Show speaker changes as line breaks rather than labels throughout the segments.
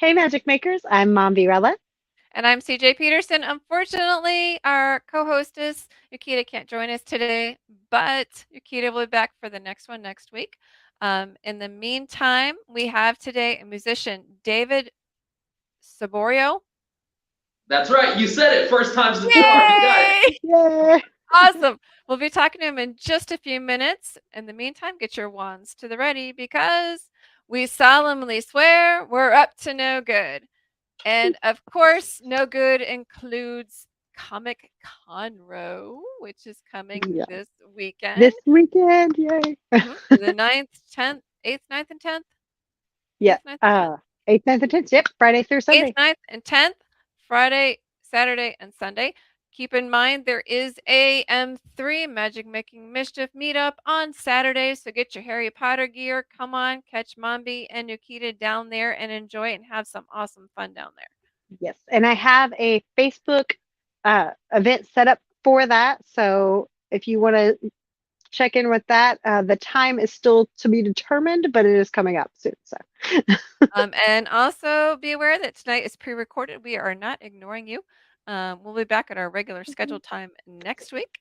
Hey, Magic Makers, I'm Mombierella.
And I'm CJ Peterson. Unfortunately, our co hostess, Yukita, can't join us today, but Yukita will be back for the next one next week. In the meantime, we have today a musician, David Saborio.
That's right. You said it. First time's the charm. You got it.
Yay!
Yeah.
Awesome. We'll be talking to him in just a few minutes. In the meantime, get your wands to the ready because we solemnly swear we're up to no good. And of course, no good includes Comic Conroe, which is coming
Yeah.
this weekend.
This weekend, yay.
The 9th, 10th, 8th, 9th, and 10th.
Yeah.
8th, 9th, and 10th.
8th, 9th, and 10th. Yep. Friday through
8th,
Sunday.
9th, and 10th, Friday, Saturday, and Sunday. Keep in mind there is a M3 Magic Making Mischief meetup on Saturday, so get your Harry Potter gear. Come on, catch Mombi and Nikita down there and enjoy it and have some awesome fun down there.
Yes. And I have a Facebook event set up for that. So if you want to check in with that, the time is still to be determined, but it is coming up soon. So,
And also be aware that tonight is pre-recorded. We are not ignoring you. We'll be back at our regular scheduled time next week.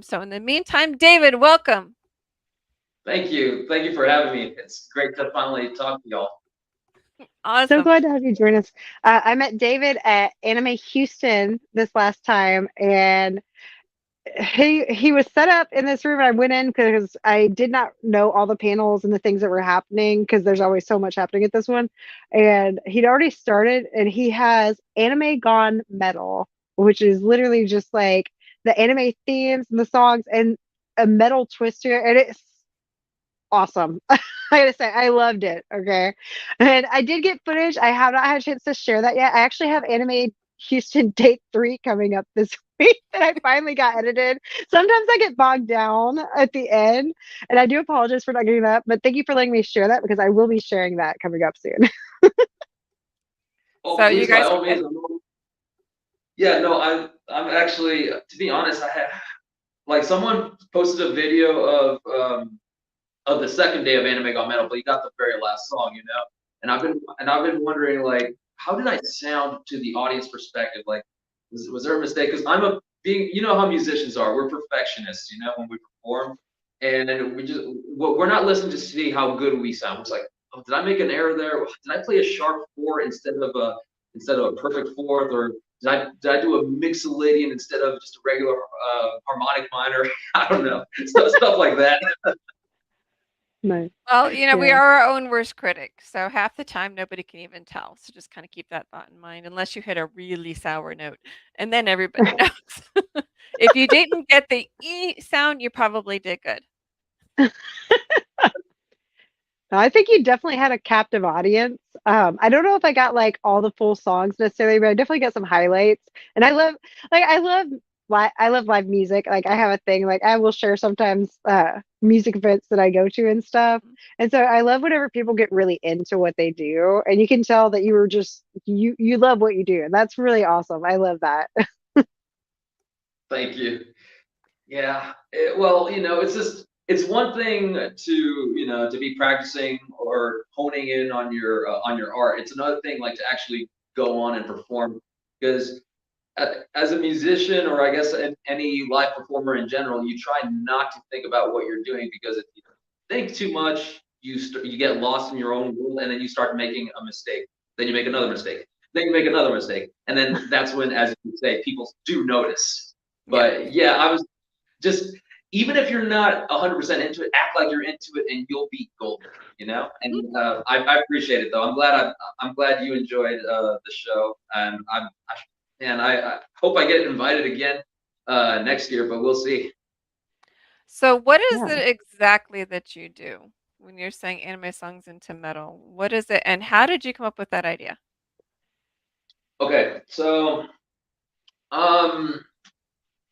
So in the meantime, David, welcome.
Thank you. Thank you for having me. It's great to finally talk to y'all.
so
Awesome.
glad to have you join us. I met David at Anime Houston this last time, and he was set up in this room. And I went in because I did not know all the panels and the things that were happening because there's always so much happening at this one. And he'd already started, and he has Anime Gone Metal, which is literally just like the anime themes and the songs and a metal twist to it, and it's awesome. I gotta say, I loved it. Okay, and I did get footage. I have not had a chance to share that yet. I actually have Anime Houston Date 3 coming up this week that I finally got edited. Sometimes I get bogged down at the end, and I do apologize for not getting that. But thank you for letting me share that because I will be sharing that coming up soon.
Oh,
So you
please, by
guys
all
can
means. Yeah, no, I'm actually, to be honest, I have like someone posted a video of the second day of Anime Got Metal, but you got the very last song, and I've been wondering like, how did I sound to the audience perspective? Like, was there a mistake? Because you know how musicians are, we're perfectionists, when we perform, and we're not listening to see how good we sound. It's like, oh, did I make an error there? Did I play a sharp four instead of a perfect fourth, or did I do a mixolydian instead of just a regular harmonic minor? I don't know, stuff like that.
Nice.
well, we
Yeah.
are our own worst critic. So half the time nobody can even tell. So just kind of keep that thought in mind unless you hit a really sour note. And then everybody knows. If you didn't get the E sound, you probably did good.
I think you definitely had a captive audience. I don't know if I got like all the full songs necessarily, but I definitely got some highlights. And I love live music. Like I have a thing, like I will share sometimes music events that I go to and stuff. And so I love whenever people get really into what they do, and you can tell that you were just you love what you do, and that's really awesome. I love that.
Thank you. Yeah. Well, it's one thing to be practicing or honing in on your art. It's another thing like to actually go on and perform because as a musician, or I guess any live performer in general, you try not to think about what you're doing, because if you think too much, you get lost in your own world, and then you start making a mistake. Then you make another mistake. Then you make another mistake, and then that's when, as you say, people do notice.
Yeah.
But yeah, I was just, even if you're not 100% into it, act like you're into it, and you'll be golden. And I appreciate it, though. I'm glad you enjoyed the show, and I hope I get invited again next year, but we'll see.
So what is
Yeah.
it exactly that you do when you're saying anime songs into metal? What is it and how did you come up with that idea?
Okay, um,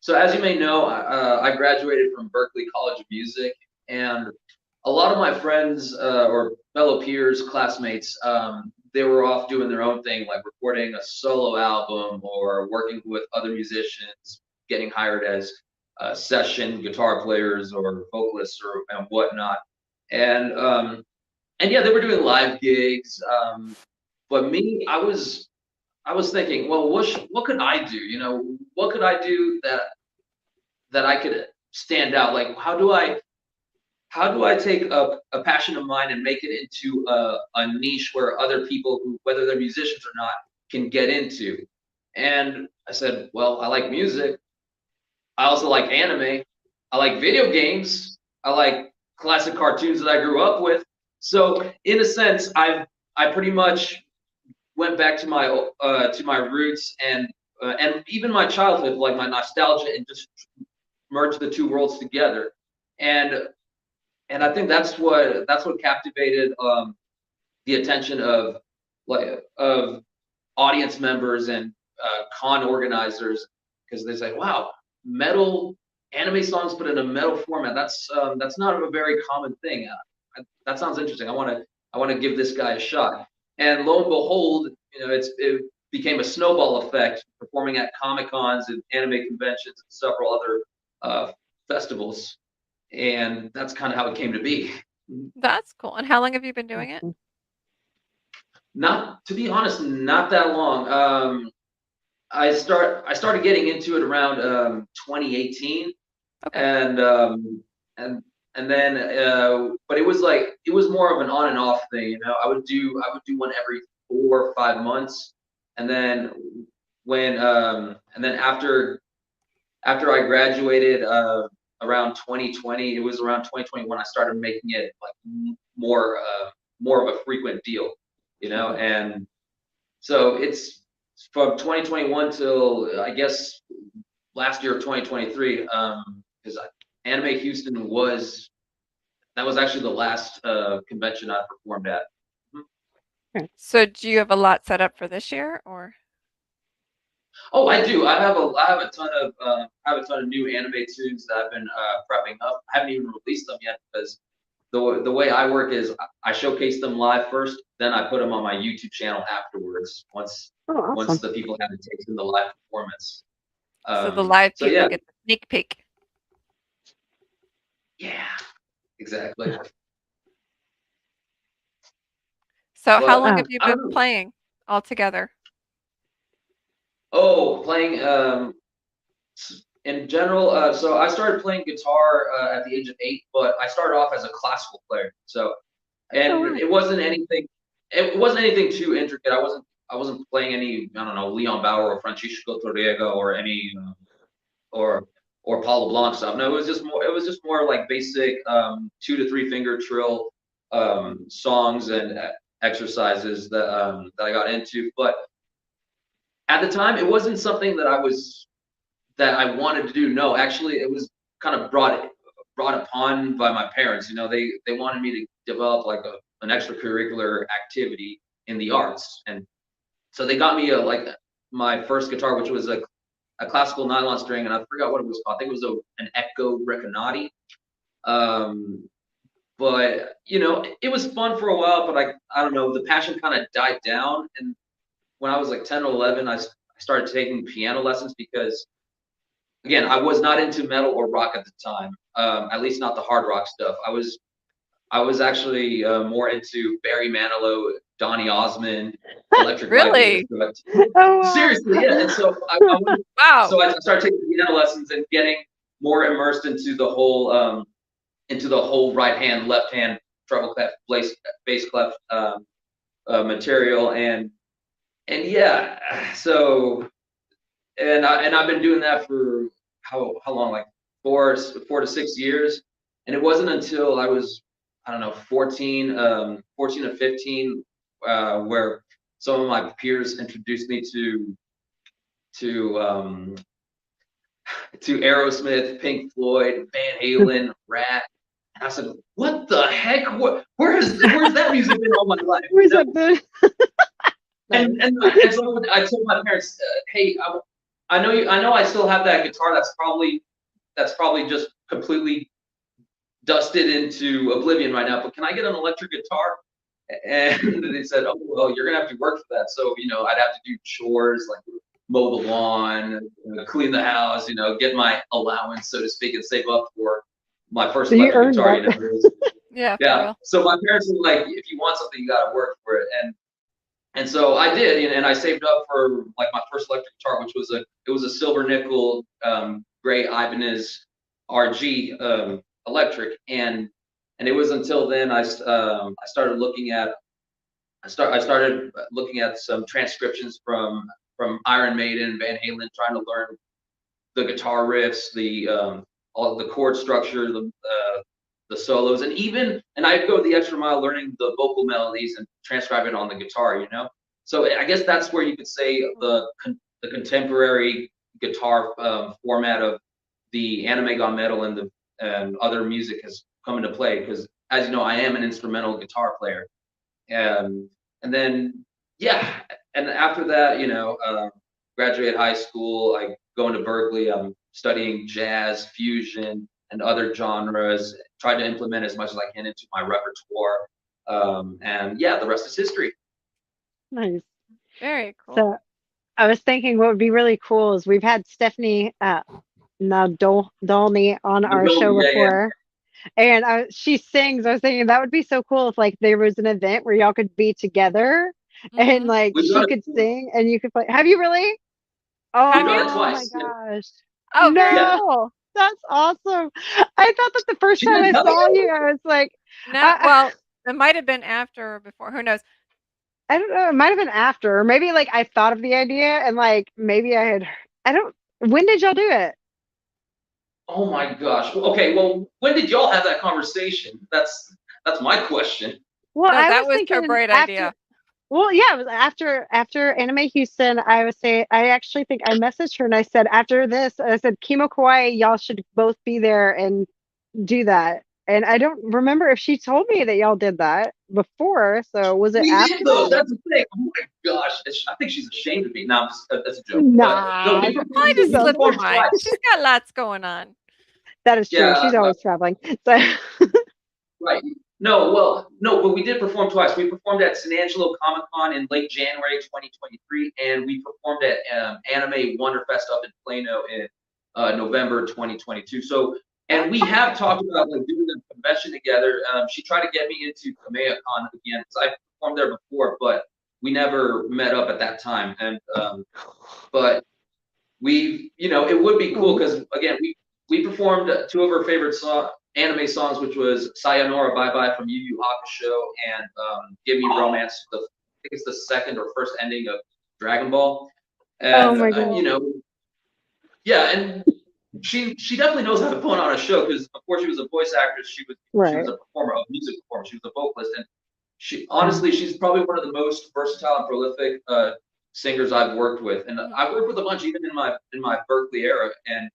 so as you may know, I graduated from Berkley College of Music, and a lot of my friends or fellow peers, classmates, they were off doing their own thing, like recording a solo album or working with other musicians, getting hired as session guitar players or vocalists or and whatnot. And yeah, they were doing live gigs. But me, I was thinking, well, what could I do? What could I do that I could stand out? Like, how do I take a passion of mine and make it into a niche where other people who, whether they're musicians or not, can get into? And I said, well, I like music. I also like anime. I like video games. I like classic cartoons that I grew up with. So in a sense, I pretty much went back to my roots and even my childhood, like my nostalgia, and just merged the two worlds together. And and I think that's what captivated the attention of audience members and con organizers, because they say, wow, metal anime songs put in a metal format. That's not a very common thing. That sounds interesting. I want to give this guy a shot. And lo and behold, it became a snowball effect, performing at Comic Cons and anime conventions and several other festivals. And that's kind of how it came to be.
That's cool. And how long have you been doing it?
Not, to be honest, not that long. I started getting into it around 2018,
Okay.
and then but it was more of an on and off thing. I would do one every 4 or 5 months, and then after I graduated around 2020, it was around 2021 I started making it like more of a frequent deal, and so it's from 2021 till I guess last year of 2023, because Anime Houston was actually the last convention I performed at.
So do you have a lot set up for this year, or?
Oh, I do. I have a ton of new anime tunes that I've been prepping up. I haven't even released them yet because the way I work is I showcase them live first, then I put them on my YouTube channel afterwards. Once the people have a taste in the live performance.
So the live people
yeah.
get the sneak peek.
Yeah, exactly.
So
But
how long have you
I don't
been
know.
playing altogether?
Oh, playing in general. So I started playing guitar at the age of 8, but I started off as a classical player. So, and it wasn't anything. It wasn't anything too intricate. I wasn't playing any, I don't know, Leon Bauer or Francisco Torriego or any or Paulo Blanc stuff. No, it was just more like basic 2 to 3 finger trill songs and exercises that I got into. But at the time, it wasn't something that I wanted to do. No, actually, it was kind of brought upon by my parents. They wanted me to develop like an extracurricular activity in the arts, and so they got me my first guitar, which was a classical nylon string, and I forgot what it was called. I think it was an Echo Reconati. But it was fun for a while, but I don't know, the passion kind of died down. And when I was like 10 or 11, I started taking piano lessons because, again, I was not into metal or rock at the time, at least not the hard rock stuff. I was actually more into Barry Manilow, Donny Osmond, Electric
Really?
Light.
Oh, wow.
Seriously, yeah. And so
Wow.
so I started taking piano lessons and getting more immersed into the whole right hand, left hand treble clef, bass clef material, and yeah. So and I've been doing that for how long? Like 4 to 6 years. And it wasn't until I was, I don't know, 14 or 15, where some of my peers introduced me to Aerosmith, Pink Floyd, Van Halen, Rat. And I said, "What the heck? Where's that music been all my life?"
Where's that been?
And so I told my parents, "Hey, I know I still have that guitar that's probably just completely dusted into oblivion right now, but can I get an electric guitar?" And they said, "Oh, well, you're gonna have to work for that. So, I'd have to do chores like mow the lawn, clean the house, get my allowance, so to speak, and save up for my first
So you
electric
earned
guitar."
Yeah, for
Yeah.
real.
So my parents were like, "If you want something, you gotta work for it." And so I did, and I saved up for like my first electric guitar, which was a silver nickel gray Ibanez RG electric, and it was until then I started looking at I started looking at some transcriptions from Iron Maiden, Van Halen, trying to learn the guitar riffs, the all the chord structure, the solos, and I'd go the extra mile learning the vocal melodies and transcribe it on the guitar, you know. So I guess that's where you could say the contemporary guitar format of the anime gone metal and the other music has come into play, because as you know, I am an instrumental guitar player, and then yeah, and after that, you know, graduate high school, I go into Berkeley. I'm studying jazz, fusion, and other genres. Try to implement as much as I can into my repertoire, and yeah, the rest is history.
Nice.
Very cool.
So I was thinking what would be really cool is we've had Stephanie Dolney on our show
Yeah, yeah.
before, and she sings. I was thinking that would be so cool if like there was an event where y'all could be together and
Mhm.
like
We've
she
done it.
could sing and you could play. Have you really?
Have
We've done
you?
it
Oh my
twice. Yeah.
gosh.
Oh, very
Yeah.
No,
cool.
that's awesome. I thought that the first
She
time
didn't
I
tell
saw
you?
you, I was like,
No,
I,
well, it might have been after or before. Who knows?
I don't know. It might have been after, or maybe like I thought of the idea and like maybe I had. I don't. When did y'all do it?
Oh my gosh. Okay, well, when did y'all have that conversation? That's my question.
Well,
No,
I
that
was
was her
thinking
great
after.
idea.
Well, yeah, it was after Anime Houston. I was saying I actually think I messaged her and I said after this, I said Kimo Kawaii, y'all should both be there and do that. And I don't remember if she told me that y'all did that before. So was it
We
after
did though.
that?
That's the thing. Oh my gosh. I think she's ashamed of me. No, that's a joke. But no,
Nah,
Probably
she
just
we
doesn't.
slipped her
performed
mind.
twice.
She's got lots going on.
That is true.
Yeah,
She's always traveling. So
right. No, well, no, but we did perform twice. We performed at San Angelo Comic Con in late January 2023, and we performed at Anime Wonderfest up in Plano in November 2022. So, and we have talked about like doing a convention together. She tried to get me into Kamea Con again, because I performed there before, but we never met up at that time. And but you know, it would be cool because again, we performed two of her favorite anime songs, which was Sayonara Bye Bye from Yu Yu Hakusho and Give Me Romance. I think it's the second or first ending of Dragon Ball.
oh
And
my god.
you know, yeah, and she definitely knows how to put on a show, because before she was a voice actress, she was
Right.
a performer, a music performer. She was a vocalist, and she's probably one of the most versatile and prolific singers I've worked with. And I've worked with a bunch even in my Berkeley era, and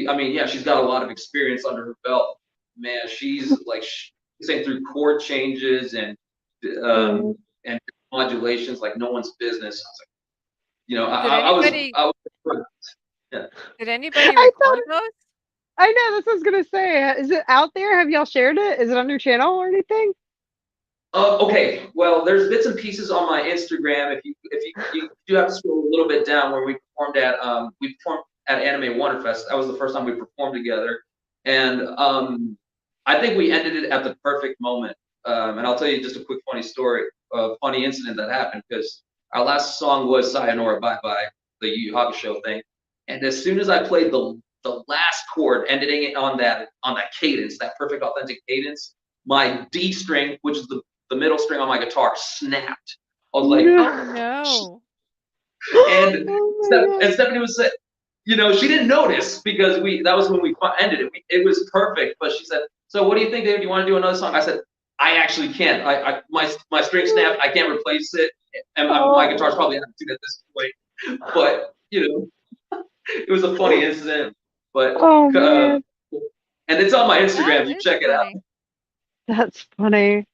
I mean, yeah, she's got a lot of experience under her belt. Man, she's like sang through chord changes
Right.
and modulations like no one's business. I was like, you know,
Did anybody
I was yeah.
did anybody
I thought
record those?
I know that's what I was gonna say. Is it out there? Have y'all shared it? Is it on your channel or anything?
Okay, well, there's bits and pieces on my Instagram. You do have to scroll a little bit down where we performed at Anime Wonderfest. That was the first time we performed together, and I think we ended it at the perfect moment. And I'll tell you just a quick funny story, a funny incident that happened, because our last song was Sayonara Bye Bye, the Yu Yu Hakusho thing, and as soon as I played the last chord, ending it on that cadence, that perfect authentic cadence, my D string, which is the middle string on my guitar, snapped. I was like,
No.
Oh no.
and
Oh my god.
Stephanie was saying, you know, she didn't notice because that was when we ended it. It was perfect, but she said, "So what do you think, David? Do you want to do another song?" I said, "I actually can't. My string snapped. I can't replace it, and my guitar's probably out of tune at this point." But you know, it was a funny incident. But
Oh man.
and it's on my
That
Instagram. You
is
check it out.
funny.
That's funny.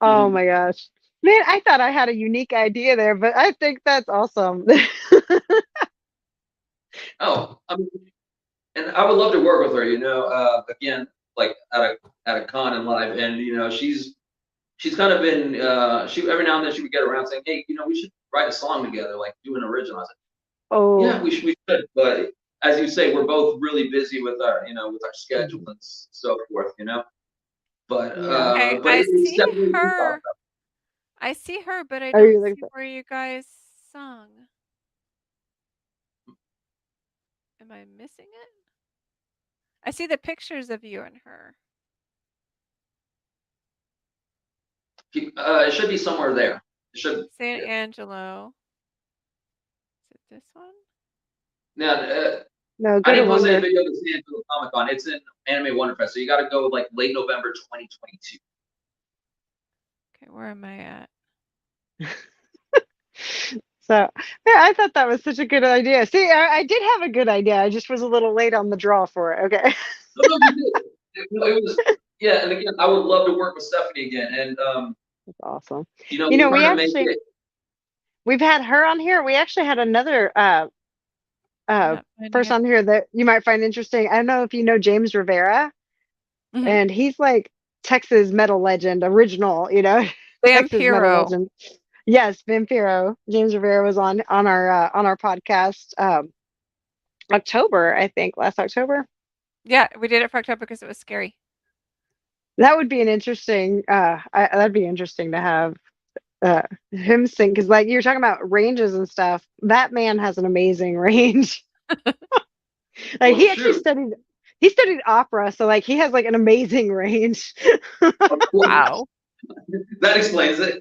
Oh
Mhm.
my gosh. Man, I thought I had a unique idea there, but I think that's awesome.
Oh, I mean, and I would love to work with her. You know, again, like at a con and live, and you know, she's kind of been she every now and then she would get around saying, "Hey, you know, we should write a song together, like do an original." I was like, "Yeah,
Oh,
we should." But as you say, we're both really busy with our schedule and so forth. You know,
yeah.
Okay,
but
I
it's
see
definitely
her. I see her, but I
Are
don't
you looking
see
for?
where you guys sung. Am I missing it? I see the pictures of you and her.
It should be somewhere there. It should.
San
Yeah.
Angelo. Is it this one?
Now,
No,
I
go to
didn't post any
Wonder.
video of the San Antonio Comic Con. It's in Anime Wonderfest, so you got to go like late November 2022.
Okay, where am I at?
So yeah, I thought that was such a good idea. See, I did have a good idea. I just was a little late on the draw for it. Okay.
No, no, you did. It was, yeah, and again, I would love to work with Stephanie again, and
That's awesome.
we're
We
trying to make
actually
it.
we've had her on here. We actually had another
I'm
uh
not finding
person
it.
on here that you might find interesting. I don't know if you know James Rivera,
Mhm.
and he's like Texas metal legend, original, Texas metal
Vampiro.
legend. Yes, Vampiro. James Rivera was on our podcast October, I think, last October.
Yeah, we did it for October because it was scary.
That would be an interesting that'd be interesting to have uh him sing, because like you're talking about ranges and stuff. That man has an amazing range. Like
Well,
he actually
shoot,
studied opera, so like he has like an amazing range.
of course,
Wow.
that explains it.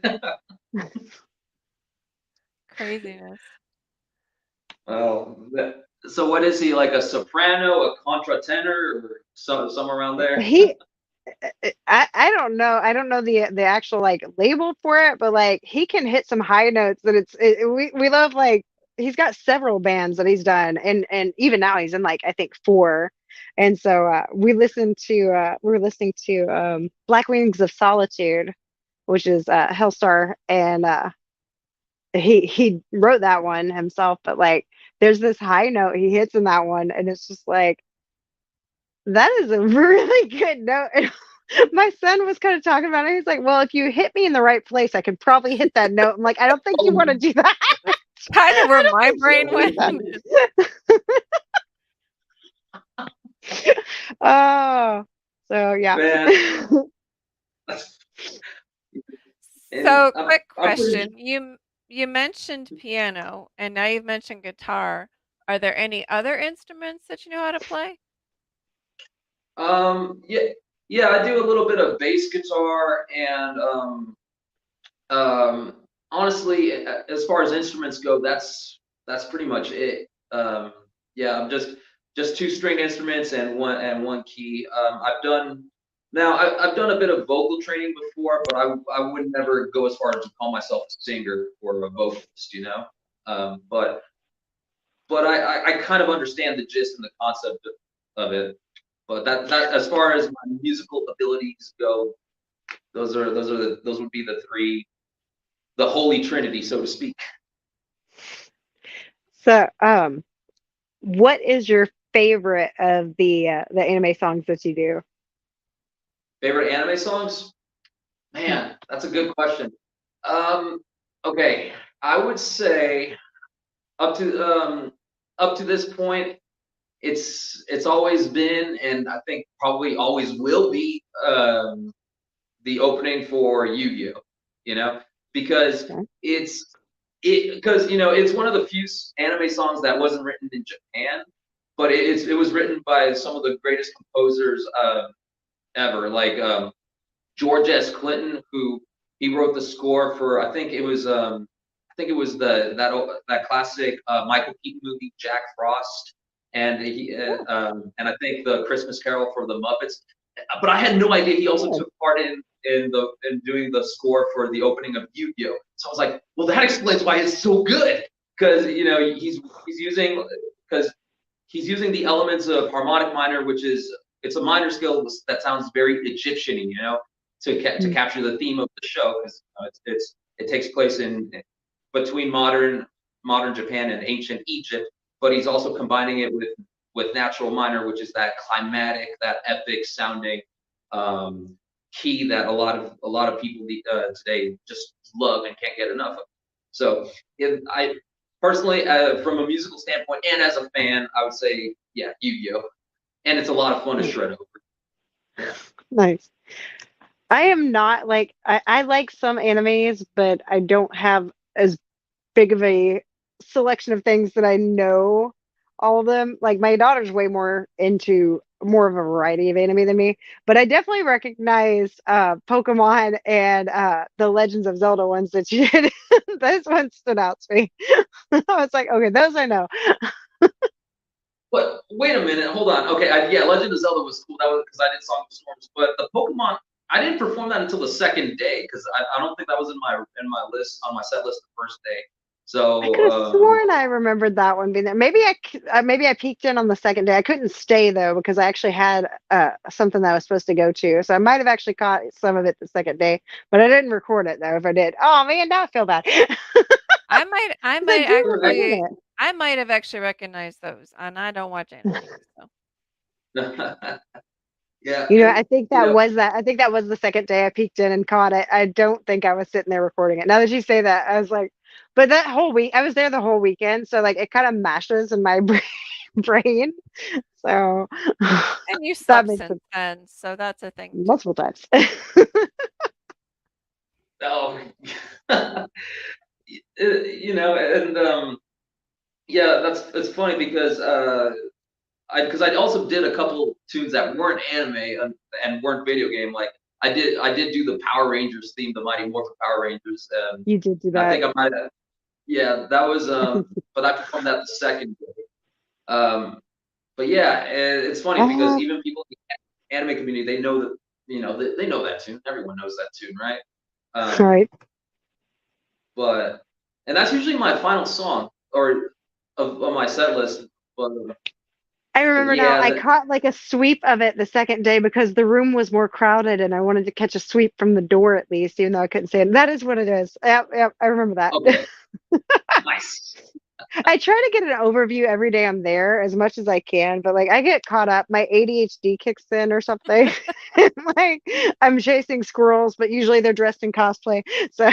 Craziness.
Well, so what is he, like a soprano, a contratenor, or somewhere around there?
He I don't know. I don't know the actual like label for it, but like he can hit some high notes that we love. Like he's got several bands that he's done, and even now he's in like I think four. And so we're listening to Black Wings of Solitude, which is Hellstar, and he wrote that one himself. But like there's this high note he hits in that one, and it's just like that is a really good note. And my son was kind of talking about it. He's like, "Well, if you hit me in the right place, I could probably hit that note." I'm like, "I don't think you
Oh,
want to do that.
Kind of where
I don't
my
think you
brain
want
went.
to do that." Oh, so yeah.
man, and
So,
I'm,
quick
I'm pretty.
question. You mentioned piano and now you've mentioned guitar. Are there any other instruments that you know how to play?
Yeah, yeah, I do a little bit of bass guitar, and honestly, as far as instruments go, that's pretty much it. Yeah, I'm just two string instruments and one key. I've done a bit of vocal training before, but I would never go as far as to call myself a singer or a vocalist. But I kind of understand the gist and the concept of it. But that as far as my musical abilities go, those would be the holy trinity, so to speak.
So, what is your favorite of the anime songs that you do?
Favorite anime songs? Man, that's a good question. Um, okay, I would say up to um up to this point, it's always been, and I think probably always will be, the opening for Yu-Gi-Oh. You know, because
Okay.
it's one of the few anime songs that wasn't written in Japan, but it was written by some of the greatest composers ever, like George S. Clinton, who he wrote the score for. I think it was that classic Michael Keaton movie Jack Frost, and
Oh,
and I think the Christmas Carol for the Muppets. But I had no idea he also
good.
took part in doing the score for the opening of Yu-Gi-Oh. So I was like, well, that explains why it's so good, because he's using because he's using the elements of harmonic minor, which is it's a minor scale that sounds very Egyptian, to
Mm.
capture the theme of the show, because it takes place in between modern Japan and ancient Egypt, but he's also combining it with natural minor, which is that climatic, that epic sounding key that a lot of people today just love and can't get enough of. So I personally, from a musical standpoint and as a fan, I would say, yeah, Yu-Gi-Oh, and it's a lot of fun to
Mm.
shred over.
Nice. I am not like I like some animes, but I don't have as big of a selection of things that I know all of them. Like my daughter's way more into more of a variety of anime than me, but I definitely recognize Pokemon and the Legends of Zelda ones that you did. Those ones stood out to me. I was like, okay, those I know.
But wait a minute, hold on. Okay, yeah, Legend of Zelda was cool. That was because I did Song of Storms, but the Pokemon, I didn't perform that until the second day because I don't think that was in my list on my set list the first day.
I could
So
have sworn I remembered that one being there. Maybe I peeked in on the second day. I couldn't stay though because I actually had something that I was supposed to go to, so I might have actually caught some of it the second day, but I didn't record it though. If I did, oh man, now I feel bad.
I
'Cause I
might
do remember
actually,
that.
I might have actually recognized those, and I don't watch anime, so.
yeah,
You know,
and
I think
you
that
know,
was that. I think that was the second day I peeked in and caught it. I don't think I was sitting there recording it. Now that you say that, I was like, but that whole week, I was there the whole weekend, so like it kind of mashes in my brain. So
And you
that
slept
makes
since
it
then, so that's a thing too.
multiple times.
oh, and yeah, it's funny because I also did a couple tunes that weren't anime and weren't video game. Like I did do the Power Rangers theme, the Mighty Morphin Power Rangers.
You did do
I
that.
think I might have. Yeah, that was but I performed that the second day. But yeah, it's funny because
Uh,
even people in the anime community, they know that they know that tune. Everyone knows that tune, right?
all
Um,
right.
but and that's usually my final song or of my set list.
I
But
remember now.
yeah,
I caught like a sweep of it the second day because the room was more crowded, and I wanted to catch a sweep from the door at least, even though I couldn't see it. That is what it is. Yep, yep. I remember that.
okay, nice.
I try to get an overview every day I'm there as much as I can, but like I get caught up. My ADHD kicks in or something. Like I'm chasing squirrels, but usually they're dressed in cosplay. So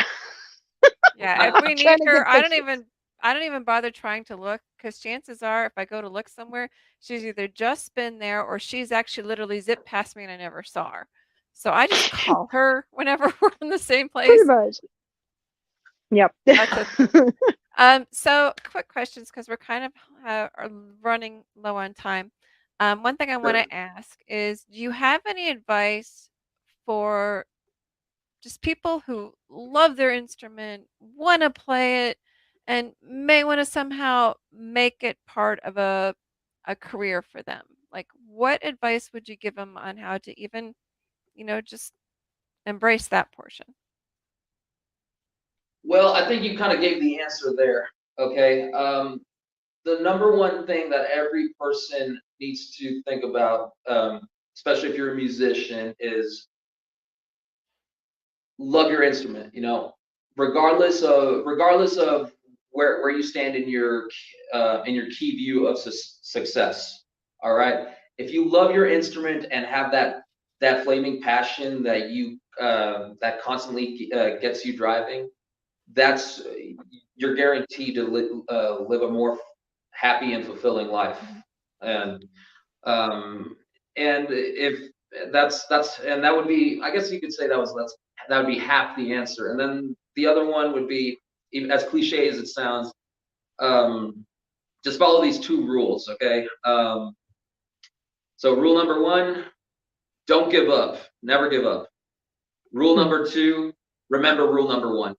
Yeah, if we
I'm trying
need
to
her,
get pictures.
I don't even bother trying to look because chances are if I go to look somewhere, she's either just been there or she's actually literally zipped past me and I never saw her. So I just call her whenever we're in the same
Pretty
place.
much. Yep.
That's a thing. So quick questions because we're kind of are running low on time. One thing I want
Sure.
to ask is, do you have any advice for just people who love their instrument, want to play it, and may want to somehow make it part of a career for them? Like, what advice would you give them on how to even, just embrace that portion?
Well, I think you kind of gave the answer there. Okay. The number one thing that every person needs to think about, especially if you're a musician, is love your instrument. Regardless of where you stand in your key view of success. All right. If you love your instrument and have that flaming passion that constantly gets you driving, that's you're guaranteed to live a more happy and fulfilling life.
Mhm.
And if that's and that would be, I guess you could say that would be half the answer. And then the other one would be, even as cliche as it sounds, um, just follow these two rules, okay? So rule number one, don't give up, never give up. Rule
Hmm,
number two, remember rule number one.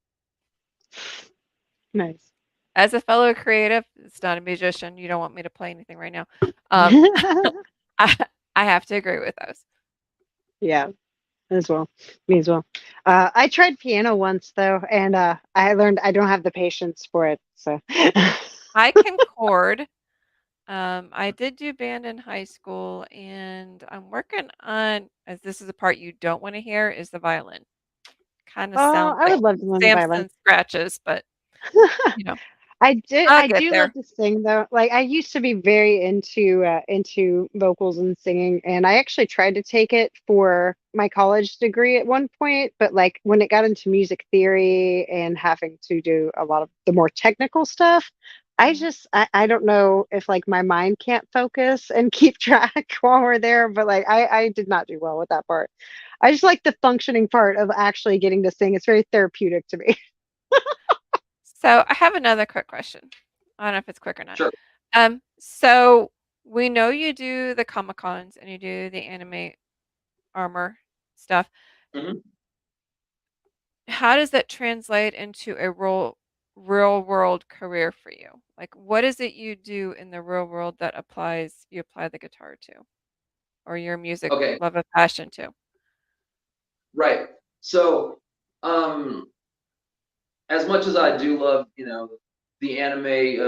nice.
As a fellow creative, it's not a musician. You don't want me to play anything right now. Um, I, I have to agree with those.
Yeah, as well. Me as well. I tried piano once though, and I learned I don't have the patience for it. So
I can chord. I did do band in high school, and I'm working on, as this is the part you don't want to hear, is the violin. Kind of sounds
I
like
would love to learn the violin.
Samson scratches, but you know,
I
I'll get
do love
there.
to sing though. Like I used to be very into vocals and singing, and I actually tried to take it for my college degree at one point, but like when it got into music theory and having to do a lot of the more technical stuff, I don't know if like my mind can't focus and keep track while we're there, but like I did not do well with that part. I just like the functioning part of actually getting to sing. It's very therapeutic to me.
So I have another quick question. I don't know if it's quick or not.
Sure.
So we know you do the Comic Cons and you do the anime armor stuff.
Mhm.
How does that translate into a real world career for you? Like, what is it you do in the real world that you apply the guitar to, or your music
Okay.
love of passion to?
Right. So, as much as I do love, the anime,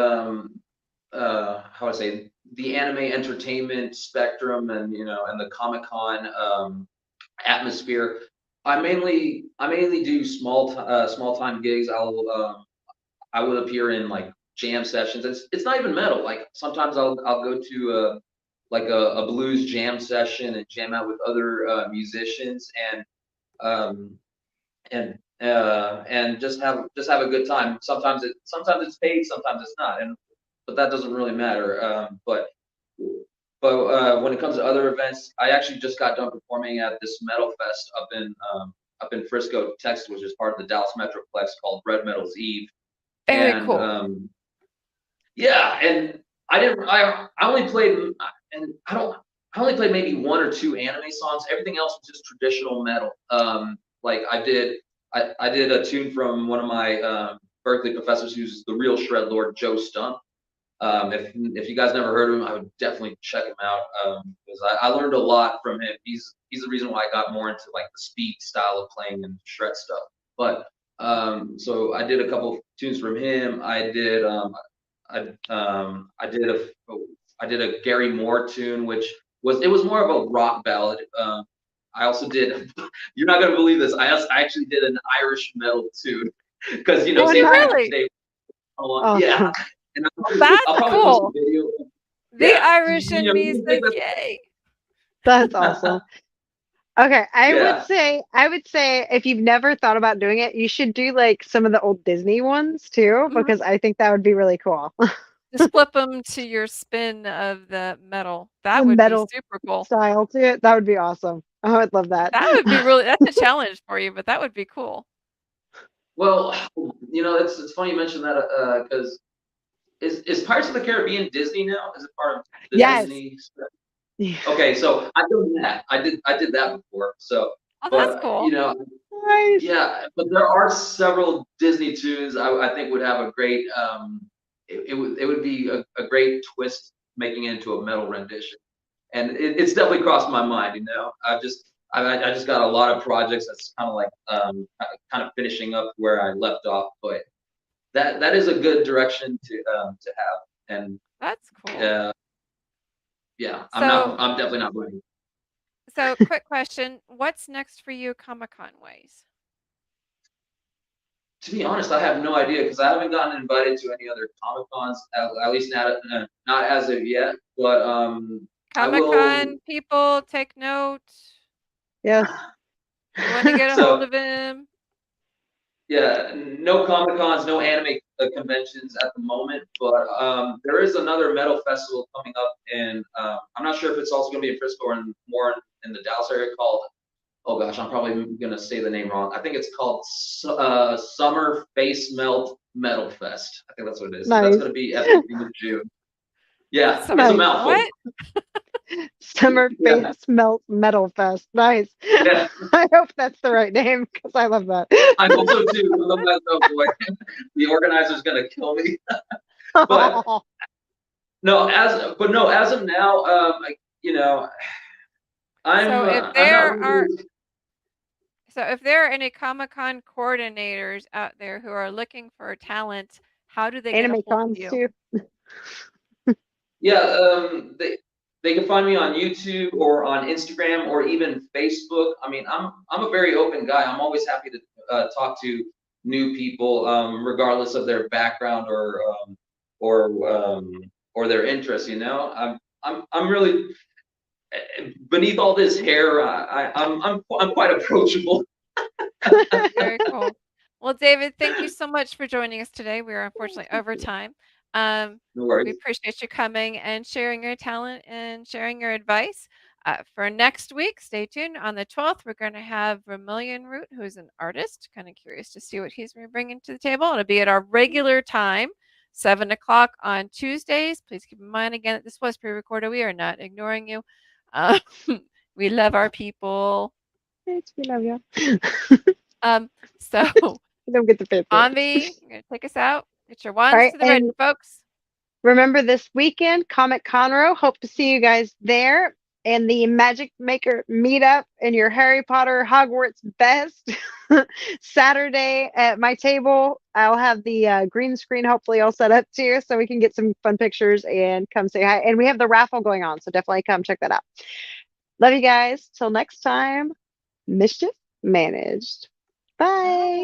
how would I say, the anime entertainment spectrum, and and the Comic Con atmosphere, I mainly do small time gigs. I would appear in like jam sessions. It's not even metal. Like sometimes I'll go to like a blues jam session and jam out with other musicians, um, and just have a good time. Sometimes it's paid, sometimes it's not, but that doesn't really matter. But when it comes to other events, I actually just got done performing at this metal fest up in Frisco, Texas, which is part of the Dallas Metroplex, called Red Metal's Eve.
Very
And
cool.
yeah, and I only played, and I only played maybe one or two anime songs. Everything else was just traditional metal. Like I did a tune from one of my Berkeley professors, who's the real shred lord, Joe Stump. If you guys never heard of him, I would definitely check him out, because I learned a lot from him. He's the reason why I got more into like the speed style of playing and shred stuff. But so I did a couple of tunes from him. I did a Gary Moore tune, which was more of a rock ballad. I also did. You're not gonna believe this. I actually did an Irish metal tune, because
Oh,
Did you
St. Patrick's
really?
Day. Yeah,
awesome.
and
That's
I'll probably post a
cool.
video.
The
Yeah,
Irish in
you think
music, yay.
That's awesome. Okay,
yeah.
I would say if you've never thought about doing it, you should do like some of the old Disney ones too,
Mhm.
because I think that would be really cool.
Just flip them to your spin of the metal.
The
That would be
metal
super cool.
style to it, that would be awesome. I would love that.
That would be that's a challenge for you, but that would be cool.
Well, it's funny you mentioned that, because is Pirates of the Caribbean Disney now? Is it part of the
Yes.
Disney stuff? Okay, so I've done that. I did that before. So,
Oh, that's
but
cool.
Nice.
yeah, but there are several Disney tunes I think would have a great it would be a great twist, making it into a metal rendition. And it's definitely crossed my mind. I just got a lot of projects that's kind of like kind of finishing up where I left off, but that is a good direction to have. And
That's cool.
uh, yeah,
So,
I'm definitely not running.
quick question. What's next for you Comic-Con ways?
To be honest, I have no idea, because I haven't gotten invited to any other Comic Cons, at least not as of yet. But I will.
Comic-Con people, take note.
Yes.
You want to get a hold
So
of him?
yeah, no Comic Cons, no anime conventions at the moment. But there is another metal festival coming up, and I'm not sure if it's also going to be in Frisco or more in the Dallas area, called, oh gosh, I'm probably gonna say the name wrong. I think it's called Summer Face Melt Metal Fest. I think that's what it is. So that's
Nice.
gonna be at the end of June. Yeah, it's a
Summer
Nice.
mouthful.
what?
Summer
Yeah,
Face Melt Metal Fest. Nice.
yeah.
I hope that's the right name because I love that.
I hope so too. Otherwise, oh boy, the organizer's gonna kill me. But no, as of now, you know,
So if
I'm not
there are
really.
so if there are any Comic-Con coordinators out there who are looking for talent, how do they get a
Anime
hold of
cons
you?
too.
Yeah, they can find me on YouTube or on Instagram or even Facebook. I mean, I'm a very open guy. I'm always happy to talk to new people, regardless of their background or or their interests. I'm really, beneath all this hair. I'm quite approachable.
Very cool. Well, David, thank you so much for joining us today. We are unfortunately over time.
No
We
worries.
appreciate you coming and sharing your talent and sharing your advice. For next week, stay tuned. On the 12th, we're going to have Vermilion Root, who's an artist. Kind of curious to see what he's going to bring to the table. It'll be at our regular time, 7 o'clock on Tuesdays. Please keep in mind again that this was pre-recorded. We are not ignoring you. We love our people.
We love you.
So
You don't get to pay for it.
Anvi, you're going to take us out. Get your
All
wands
right,
to the ready,
and
folks.
remember this weekend, Comic Conroe. Hope to see you guys there. And the Magic Maker meetup in your Harry Potter Hogwarts best Saturday at my table. I'll have the green screen hopefully all set up too, so we can get some fun pictures and come say hi. And we have the raffle going on, so definitely come check that out. Love you guys. Till next time, mischief managed. Bye.